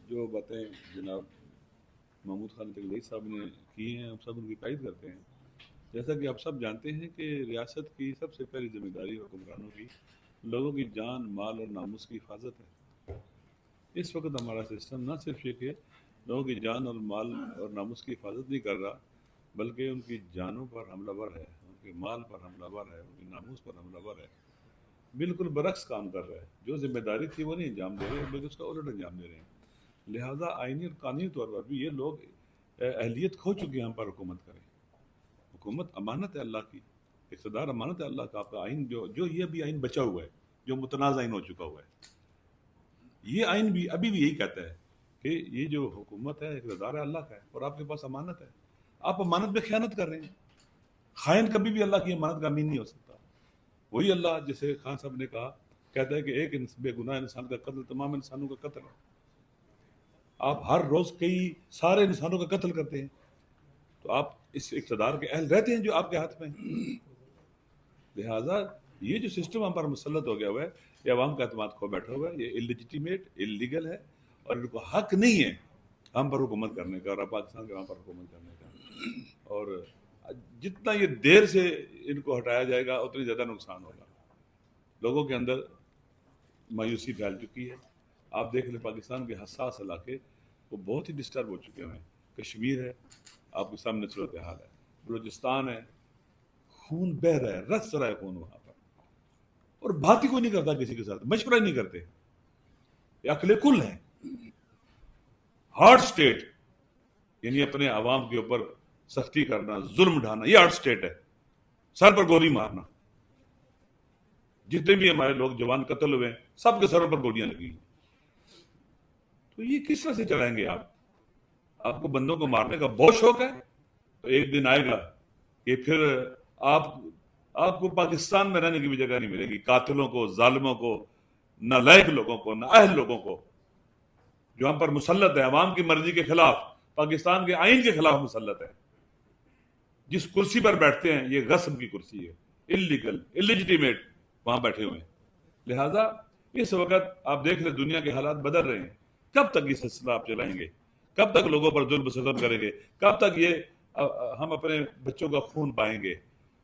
जो बातें जनाब महमूद खान तकलई साहब ने की हैं, हम सब उनकी तारीफ करते हैं। जैसा कि आप सब जानते हैं कि रियासत की सबसे पहली जिम्मेदारी हुक्मरानों की लोगों की जान, माल और नामुस की हिफाजत है। इस वक्त हमारा सिस्टम न सिर्फ ये कि लोगों की जान और माल और नामुस की हिफाजत नहीं कर रहा, बल्कि उनकी जानों पर हमलावर है, उनके माल पर हमलावर है, उनकी नामुस पर हमलावर है। बिल्कुल बरक्स काम कर रहा है। जो जिम्मेदारी थी वो नहीं अंजाम दे रहे, बल्कि उसका उलट अंजाम दे रहे हैं। लिहाजा आईनी और कानूनी तौर पर भी ये लोग अहलियत खो चुके हैं हम पर हुकूमत करें। हुकूमत अमानत है अल्लाह की, इक़्तिदार अमानत है अल्लाह का। आपका आइन जो जो ये भी आइन बचा हुआ है, जो मुतनाज़ आइन हो चुका हुआ है, ये आइन भी अभी भी यही कहता है कि ये जो हुकूमत है, इक़्तिदार है अल्लाह का है और आपके पास अमानत है। आप अमानत में ख़यानत कर रहे हैं। खाइन कभी भी अल्लाह की अमानत का अमीन नहीं हो सकता। वही अल्लाह, जैसे खान साहब ने कहा, कहता है कि एक बेगुनाह इंसान का कत्ल तमाम इंसानों का कत्ल है। आप हर रोज कई सारे इंसानों का कत्ल करते हैं, तो आप इस इक़्तिदार के अहल रहते हैं जो आपके हाथ में है। लिहाजा ये जो सिस्टम हम पर मुसल्लत हो गया हुआ है, ये अवाम का एतमाद खो बैठा हुआ है, ये इलिजिटिमेट, इलीगल है और इनको हक नहीं है हम पर हुकूमत करने का और पाकिस्तान के हम पर हुकूमत करने का। और जितना ये देर से इनको हटाया जाएगा उतनी ज़्यादा नुकसान होगा। लोगों के अंदर मायूसी फैल चुकी है। आप देख लें पाकिस्तान के हसास इलाके वो बहुत ही डिस्टर्ब हो चुके हैं। कश्मीर है, आपके सामने सूरत हाल है। बलूचिस्तान है, खून बह रहा है, रस रहा है खून वहां पर, और बात ही कोई नहीं करता किसी के साथ, मशवरा ही नहीं करते। ये अकले कुल है। हार्ड स्टेट यानी अपने आवाम के ऊपर सख्ती करना, जुल्म ढाना, ये हार्ड स्टेट है। सर पर गोली मारना। जितने भी हमारे लोग जवान कत्ल हुए हैं, सबके सरों पर गोलियां लगी। तो ये किस तरह से चलाएंगे आप? आपको बंदों को मारने का बहुत शौक है, तो एक दिन आएगा कि फिर आप आपको पाकिस्तान में रहने की भी जगह नहीं मिलेगी। कातिलों को, जालिमों को, नालायक लोगों को, नाअहल लोगों को, जो हम पर मुसल्लत है अवाम की मर्जी के खिलाफ, पाकिस्तान के आइन के खिलाफ मुसल्लत है। जिस कुर्सी पर बैठते हैं ये गस्ब की कुर्सी है, इलीगल, इलिजिटिमेट वहां बैठे हुए हैं। लिहाजा इस वक्त आप देख रहे दुनिया के हालात बदल रहे हैं। कब तक ये सिलसिला आप चलाएंगे? कब तक लोगों पर जुल्म सितम करेंगे? कब तक ये हम अपने बच्चों का खून पाएंगे?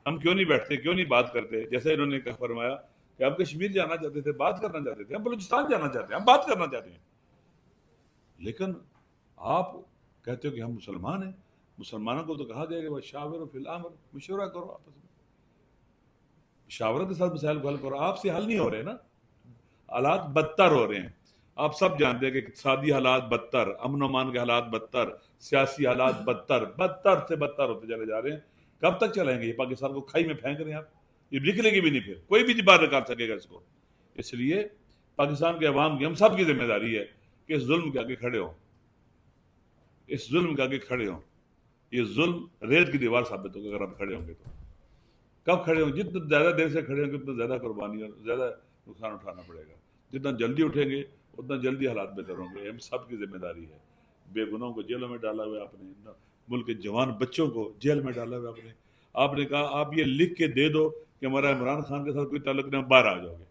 हम क्यों नहीं बैठते, क्यों नहीं बात करते? जैसे इन्होंने फरमाया कि हम कश्मीर जाना चाहते थे, बात करना चाहते थे, हम बलूचिस्तान जाना चाहते हैं, हम बात करना चाहते हैं, लेकिन आप कहते हो कि हम मुसलमान हैं। मुसलमानों को तो कहा गया कि वह शावर फिल अमर, मशवरा करो आपस में, शावरा के साथ मसाइल को हल करो। आपसे हल नहीं हो रहे ना, हालात बदतर हो रहे हैं। आप सब जानते हैं कि इक़्तिसादी हालात बदतर, अमन अमान के हालात बदतर, सियासी हालात बदतर, बदतर से बदतर होते चले जा रहे हैं। कब तक चलाएंगे? ये पाकिस्तान को खाई में फेंक रहे हैं आप, ये निकलेगी भी नहीं, फिर कोई भी बाहर निकाल सकेगा इसको। इसलिए पाकिस्तान के अवाम की, हम सब की जिम्मेदारी है कि इस जुल्म के आगे खड़े हो, इस जुल्म के आगे खड़े हो। ये जुल्म रेत की दीवार साबित होगा अगर आप खड़े होंगे तो। कब खड़े होंगे? जितना ज्यादा देर से खड़े होंगे उतना ज्यादा कुर्बानी और ज्यादा नुकसान उठाना पड़ेगा। जितना जल्दी उठेंगे उतना जल्दी हालात बेहतर होंगे। हम सब की जिम्मेदारी है। बेगुनाहों को जेलों में डाला हुआ है आपने, मुल्क के जवान बच्चों को जेल में डाला हुआ है आपने। आपने कहा आप ये लिख के दे दो कि हमारा इमरान खान के साथ कोई ताल्लुक नहीं, बाहर आ जाओगे।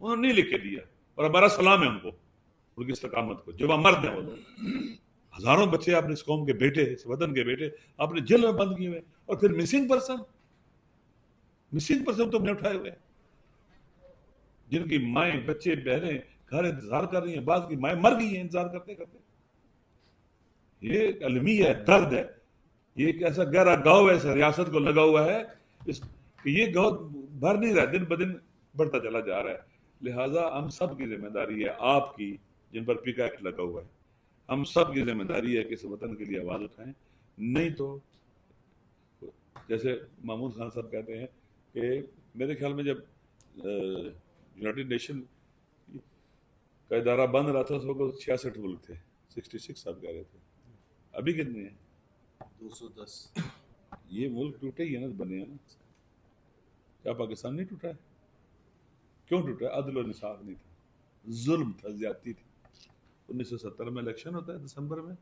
उन्होंने नहीं लिख के दिया, और हमारा सलाम है उनको, उनकी इस्तकामत को। जब मर्द है वो लोग, हजारों बच्चे आपने इस कौम के बेटे, इस वतन के बेटे आपने जेल में बंद किए हुए, और फिर मिसिंग पर्सन, मिसिंग पर्सन तो हमने उठाए हुए हैं, जिनकी माएँ, बच्चे, बहनें घर इंतजार कर रही हैं, बाद की माएँ मर गई हैं इंतजार करते करते। ये एक अलमी है, दर्द है। ये एक ऐसा गहरा गाँव है, ऐसा रियासत को लगा हुआ है, इस ये गाँव भर नहीं रहा, दिन ब दिन बढ़ता चला जा रहा है। लिहाजा हम सब की जिम्मेदारी है, आपकी जिन पर पिका एक्ट लगा हुआ है, हम सब की जिम्मेदारी है कि इस वतन के लिए आवाज उठाएं। नहीं तो जैसे महमूद खान साहब कहते हैं कि मेरे ख्याल में जब यूनाइटेड नेशन का इदारा बन रहा था तो 66 मुल्क थे, 66 साहब कह रहे थे। अभी कितने हैं? 210। ये मुल्क टूटे ही है ना, बने हैं ना। क्या पाकिस्तान नहीं टूटा है? क्यों टूटा है? अदल और इंसाफ नहीं था, जुल्म था, ज्यादती थी। 1970 में इलेक्शन होता है दिसंबर में,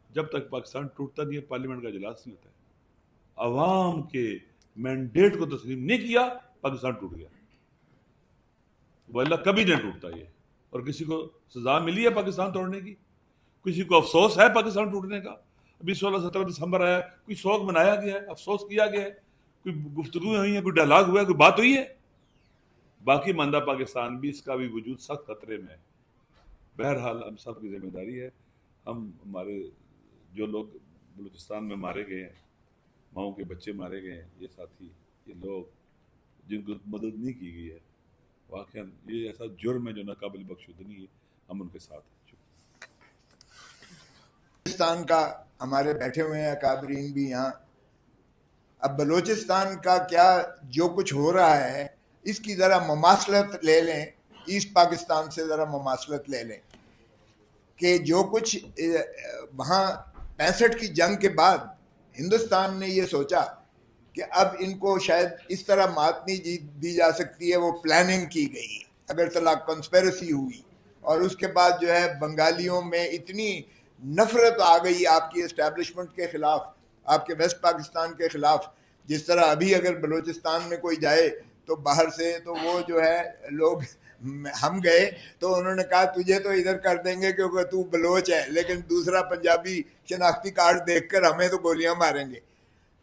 जब तक पाकिस्तान टूटता नहीं है पार्लियामेंट का इजलास नहीं होता है। अवाम के मैंडेट को तस्लीम नहीं किया, पाकिस्तान टूट गया। वल्ला कभी नहीं टूटता ये। और किसी को सजा मिली है पाकिस्तान तोड़ने की? किसी को अफसोस है पाकिस्तान टूटने का? अभी 16-17 दिसंबर आया, कोई शोक मनाया गया है, अफसोस किया गया है, कोई गुफ्तगू हुई है, कोई डायलॉग हुआ है, कोई बात हुई है? बाकी मानदा पाकिस्तान भी, इसका भी वजूद सख्त खतरे में है। बहरहाल हम सब की जिम्मेदारी है, हम हमारे जो लोग बलूचिस्तान में मारे गए हैं, माओ के बच्चे मारे गए हैं, ये साथी, ये लोग जिनको मदद नहीं की गई है, वाकई ये ऐसा जुर्म है जो नाकाबिल बख्शुदनी है, हम उनके साथ हैं। बलूचिस्तान का हमारे बैठे हुए हैं अकाबरीन भी यहाँ। अब बलूचिस्तान का क्या जो कुछ हो रहा है इसकी ज़रा मुमासलत ले लें, ईस्ट पाकिस्तान से ज़रा मुमासलत ले लें कि जो कुछ वहाँ 65 की जंग के बाद हिंदुस्तान ने ये सोचा कि अब इनको शायद इस तरह मात नहीं दी जा सकती है, वो प्लानिंग की गई, अगर तला कंस्पेरेसी हुई, और उसके बाद जो है बंगालियों में इतनी नफरत आ गई आपकी एस्टैब्लिशमेंट के खिलाफ, आपके वेस्ट पाकिस्तान के खिलाफ। जिस तरह अभी अगर बलूचिस्तान में कोई जाए तो बाहर से, तो वो जो है लोग, हम गए तो उन्होंने कहा तुझे तो इधर कर देंगे क्योंकि तू बलोच है, लेकिन दूसरा पंजाबी शनाख्ती कार्ड देखकर हमें तो गोलियां मारेंगे।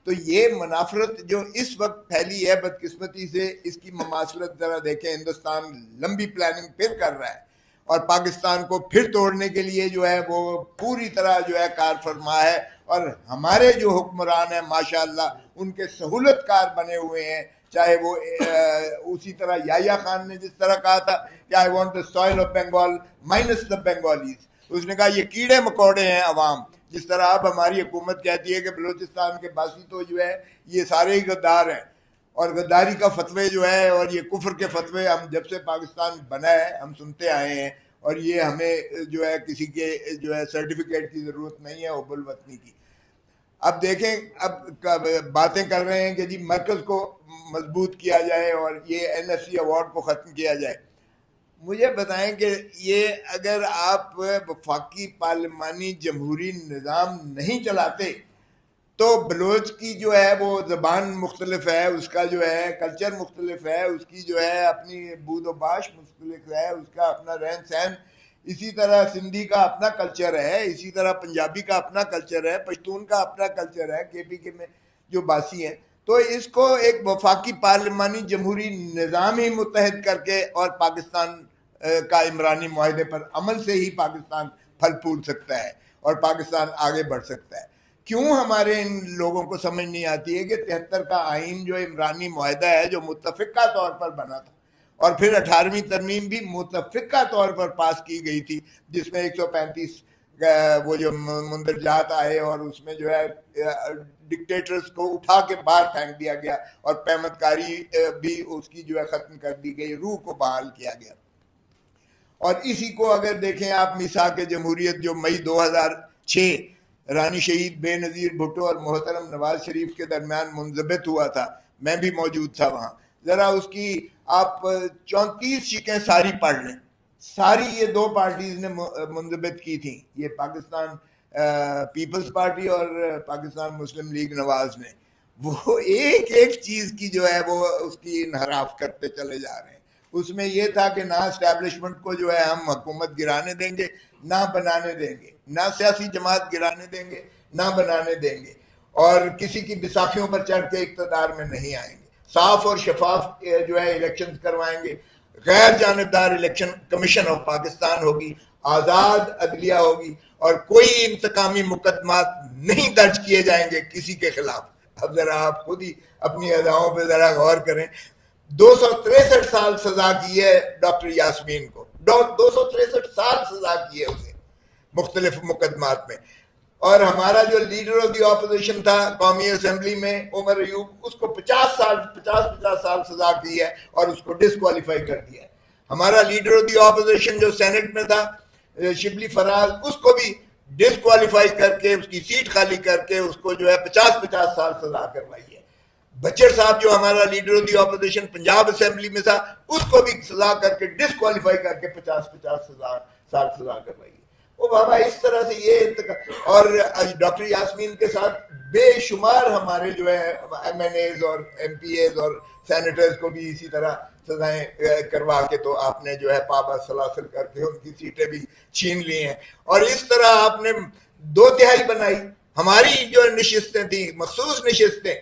तो ये मुनाफरत जो इस वक्त फैली है बदकिस्मती से, इसकी ममासलत जरा देखें। हिंदुस्तान लंबी प्लानिंग फिर कर रहा है और पाकिस्तान को फिर तोड़ने के लिए जो है वो पूरी तरह जो है कार फरमा है। और हमारे जो हुक्मरान हैं माशाअल्लाह उनके सहूलतकार बने हुए हैं, चाहे वो उसी तरह याया खान ने जिस तरह कहा था कि I want the soil of Bengal minus the Bengalis, उसने कहा ये कीड़े मकोड़े हैं अवाम। जिस तरह अब हमारी हुकूमत कहती है कि बलूचिस्तान के बासी तो जो है ये सारे ही गद्दार हैं, और गद्दारी का फतवे जो है और ये कुफर के फतवे हम जब से पाकिस्तान बना है हम सुनते आए हैं, और ये हमें जो है किसी के जो है सर्टिफिकेट की ज़रूरत नहीं है हुब्बुल वतनी की। अब देखें, अब बातें कर रहे हैं कि जी मरकज़ को मजबूत किया जाए और ये NSC अवार्ड को ख़त्म किया जाए। मुझे बताएं कि ये अगर आप वफाकी पार्लिमानी जमहूरी निज़ाम नहीं चलाते तो बलोच की जो है वो ज़बान मुख्तलिफ है, उसका जो है कल्चर मुख्तलिफ है, उसकी जो है अपनी बूदोबाश मुख्तलिफ है, उसका अपना रहन सहन, इसी तरह सिंधी का अपना कल्चर है, इसी तरह पंजाबी का अपना कल्चर है, पश्तून का अपना कल्चर है, KPK में जो बासी हैं। तो इसको एक वफाकी पार्लिमानी जमहूरी निज़ाम ही मुत्तहद करके और पाकिस्तान का इमरानी मुआहदे पर अमल से ही पाकिस्तान फल फूल सकता है और पाकिस्तान आगे बढ़ सकता है। क्यों हमारे इन लोगों को समझ नहीं आती है कि 73 का आइन जो इमरानी मुआहदा है, जो मुत्तफ़िका तौर पर बना था, और फिर 18वीं तरमीम भी मुत्तफ़िका तौर पर पास की गई थी, जिसमें 135 वो जो मुंदरजात आए और उसमें जो है डिक्टेटर्स को उठा के बाहर फेंक दिया गया और पैमतकारी भी उसकी जो है ख़त्म कर दी गई, रूह को बहाल किया गया। और इसी को अगर देखें आप, मिसाक जमहूरियत जो मई 2006 रानी शहीद बेनज़ीर भुट्टो और मोहतरम नवाज शरीफ के दरमियान मुंजबित हुआ था, मैं भी मौजूद था वहाँ, ज़रा उसकी आप 34 शिकें सारी पढ़ लें, सारी ये दो पार्टीज ने मुंजबित की थी, ये पाकिस्तान पीपल्स पार्टी और पाकिस्तान मुस्लिम लीग नवाज ने। वो एक एक चीज़ की जो है वो उसकी इनहराफ करते चले जा रहे हैं। उसमें ये था कि ना एस्टैब्लिशमेंट को जो है हम हुकूमत गिराने देंगे, ना बनाने देंगे, ना सियासी जमात गिराने देंगे, ना बनाने देंगे, और किसी की बिसाखियों पर चढ़ के इक़्तिदार में नहीं आएंगे। साफ और शफाफ जो है इलेक्शन करवाएंगे, गैर जानिबदार इलेक्शन कमीशन ऑफ पाकिस्तान होगी, आज़ाद अदलिया होगी, और कोई इंतकामी मुकदमात नहीं दर्ज किए जाएंगे किसी के खिलाफ। अब जरा आप खुद ही अपनी अदाओं पर जरा गौर करें। 263 साल सजा की है डॉक्टर यास्मीन को, 263 साल सजा की है उसे मुख्तलिफ मुकदमात में। और हमारा जो लीडर ऑफ द ऑपोजिशन था कौमी असेंबली में, उमर अयूब, उसको 50 साल सजा की है और उसको डिस्क्वालीफाई कर दिया है। हमारा लीडर ऑफ द ऑपोजिशन जो सेनेट में था शिबली फराज, उसको भी डिस्क्वालीफाई करके उसकी सीट खाली करके उसको जो है 50 साल सजा करवाई है। बचर साहब जो हमारा leader of the opposition Punjab assembly में था, उसको भी सजा करके डिस्क्वालीफाई करके 50 साल सजा करवाई है। वो बाबा इस तरह से ये, और डॉक्टर यास्मीन के साथ बेशुमार हमारे जो है MNAs और MPAs और सेनेटर्स को भी इसी तरह सजाएं करवा के तो आपने जो है पाबा सलासल करके उनकी सीटें भी छीन ली हैं। और इस तरह आपने 2/3 बनाई। हमारी जो नशिस्तें थी, मखसूस नशिस्तें,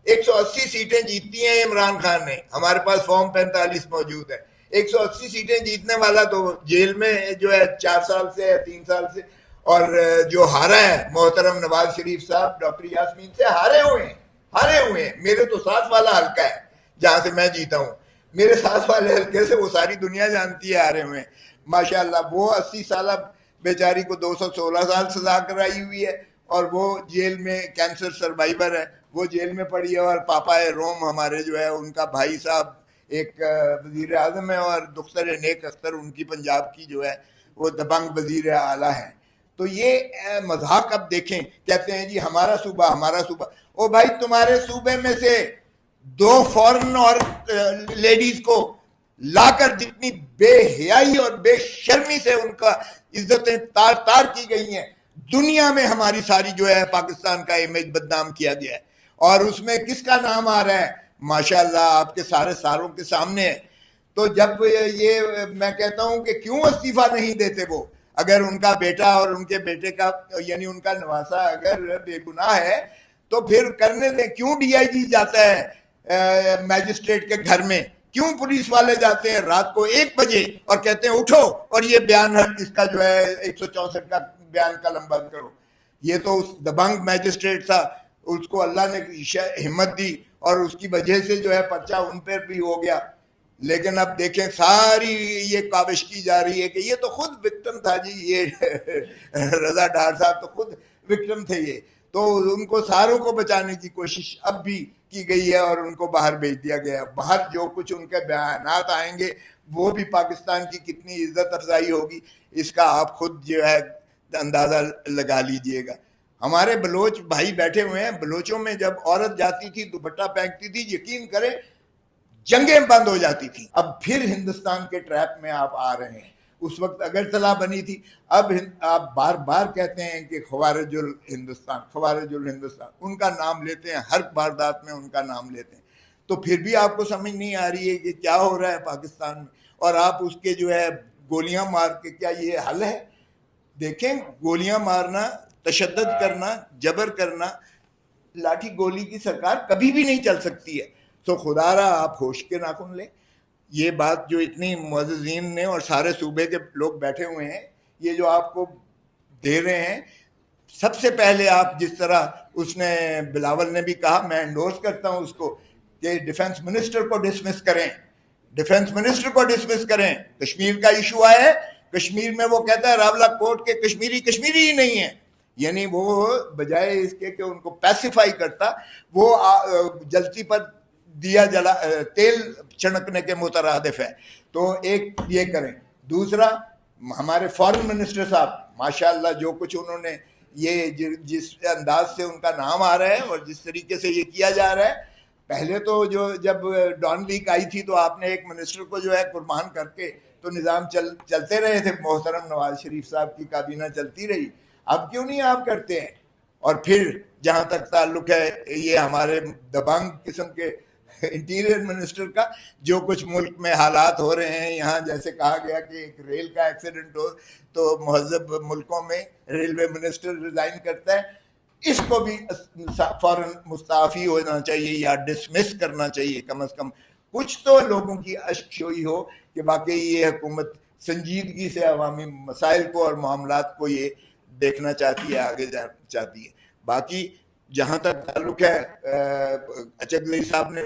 180 सीटें जीती हैं इमरान खान ने, हमारे पास फॉर्म 45 मौजूद है। 180 सीटें जीतने वाला तो जेल में जो है 4 साल से है, 3 साल से। और जो हारा है मोहतरम नवाज शरीफ साहब डॉक्टर यास्मीन से हारे हुए हैं। मेरे तो साथ वाला हल्का है जहां से मैं जीता हूं, मेरे साथ वाले हल्के से वो सारी दुनिया जानती है हारे हुए हैं माशाल्लाह। वो 80 साल बेचारी को 216 साल सजा कराई हुई है और वो जेल में कैंसर सर्वाइवर है, वो जेल में पड़ी है। और पापा रोम हमारे जो है उनका भाई साहब एक वजीर आजम है और दुख्तर नेक अख्तर उनकी पंजाब की जो है वो दबंग वजीर आला है। तो ये मजाक अब देखें, कहते हैं जी हमारा सूबा। ओ भाई, तुम्हारे सूबे में से 2 फॉरेन और लेडीज को लाकर जितनी बेहयाई और बेशर्मी से उनका इज्जतें तार तार की गई हैं, दुनिया में हमारी सारी जो है पाकिस्तान का इमेज बदनाम किया गया है। और उसमें किसका नाम आ रहा है? माशाल्लाह आपके सारे सारों के सामने है। तो जब ये मैं कहता हूं कि क्यों इस्तीफा नहीं देते वो, अगर उनका बेटा और उनके बेटे का यानी उनका नवासा अगर बेगुनाह है तो फिर करने दें। क्यों डीआईजी जाता है मैजिस्ट्रेट के घर में? क्यों पुलिस वाले जाते हैं रात को 1 बजे और कहते हैं उठो और ये बयान इसका जो है 164 का बयान कलमबंद करो? ये तो उस दबंग मैजिस्ट्रेट था, उसको अल्लाह ने हिम्मत दी और उसकी वजह से जो है पर्चा उन पर भी हो गया। लेकिन अब देखें सारी ये काविश की जा रही है कि ये तो खुद विक्टिम था जी, ये रजा डार साहब तो खुद विक्टिम थे ये। तो उनको सारों को बचाने की कोशिश अब भी की गई है और उनको बाहर भेज दिया गया। बाहर जो कुछ उनके बयानात आएंगे वो भी पाकिस्तान की कितनी इज्जत अफजाई होगी इसका आप खुद जो है अंदाजा लगा लीजिएगा। हमारे बलोच भाई बैठे हुए हैं, बलोचों में जब औरत जाती थी दुपट्टा पहनती थी, यकीन करें जंगें बंद हो जाती थी। अब फिर हिंदुस्तान के ट्रैप में आप आ रहे हैं। उस वक्त अगरतला बनी थी, अब आप बार बार कहते हैं कि ख्वारिजुल हिंदुस्तान, उनका नाम लेते हैं, हर वारदात में उनका नाम लेते हैं। तो फिर भी आपको समझ नहीं आ रही है कि क्या हो रहा है पाकिस्तान में, और आप उसके जो है गोलियां मार के क्या ये हल है? देखें, गोलियां मारना, तशद्दुद करना, जबर करना, लाठी गोली की सरकार कभी भी नहीं चल सकती है। तो खुदारा आप होश के नाखून लें। ये बात जो इतनी मुअज़्ज़िज़ीन ने और सारे सूबे के लोग बैठे हुए हैं ये जो आपको दे रहे हैं, सबसे पहले आप जिस तरह उसने बिलावल ने भी कहा, मैं एंडोर्स करता हूं उसको, कि डिफेंस मिनिस्टर को डिसमिस करें। कश्मीर का इशू आया है, कश्मीर में वो कहता है रावला कोर्ट के कश्मीरी ही नहीं है, यानी वो बजाय इसके कि उनको पैसिफाई करता, वो जलती पर दिया जला तेल छिड़कने के मुतरादिफ है। तो एक ये करें। दूसरा, हमारे फॉरेन मिनिस्टर साहब माशाल्लाह जो कुछ उन्होंने ये जिस अंदाज से उनका नाम आ रहा है और जिस तरीके से ये किया जा रहा है, पहले तो जब डॉन लीक आई थी तो आपने एक मिनिस्टर को जो है कुर्बान करके तो निज़ाम चलते रहे थे, मोहतरम नवाज शरीफ साहब की काबीना चलती रही। अब क्यों नहीं आप करते हैं? और फिर जहां तक ताल्लुक है ये हमारे दबंग किस्म के इंटीरियर मिनिस्टर का, जो कुछ मुल्क में हालात हो रहे हैं, यहाँ जैसे कहा गया कि एक रेल का एक्सीडेंट हो तो महज़ब मुल्कों में रेलवे मिनिस्टर रिजाइन करता है, इसको भी फौरन मुस्ताफ़ी होना चाहिए या डिसमिस करना चाहिए। कम से कम कुछ तो लोगों की अशकोई हो कि वाकई ये हुकूमत संजीदगी से अवामी मसाइल को और मामलात को ये देखना चाहती है, आगे चाहती है। बाकी जहाँ तक ताल्लुक है, अचकज़ई साहब ने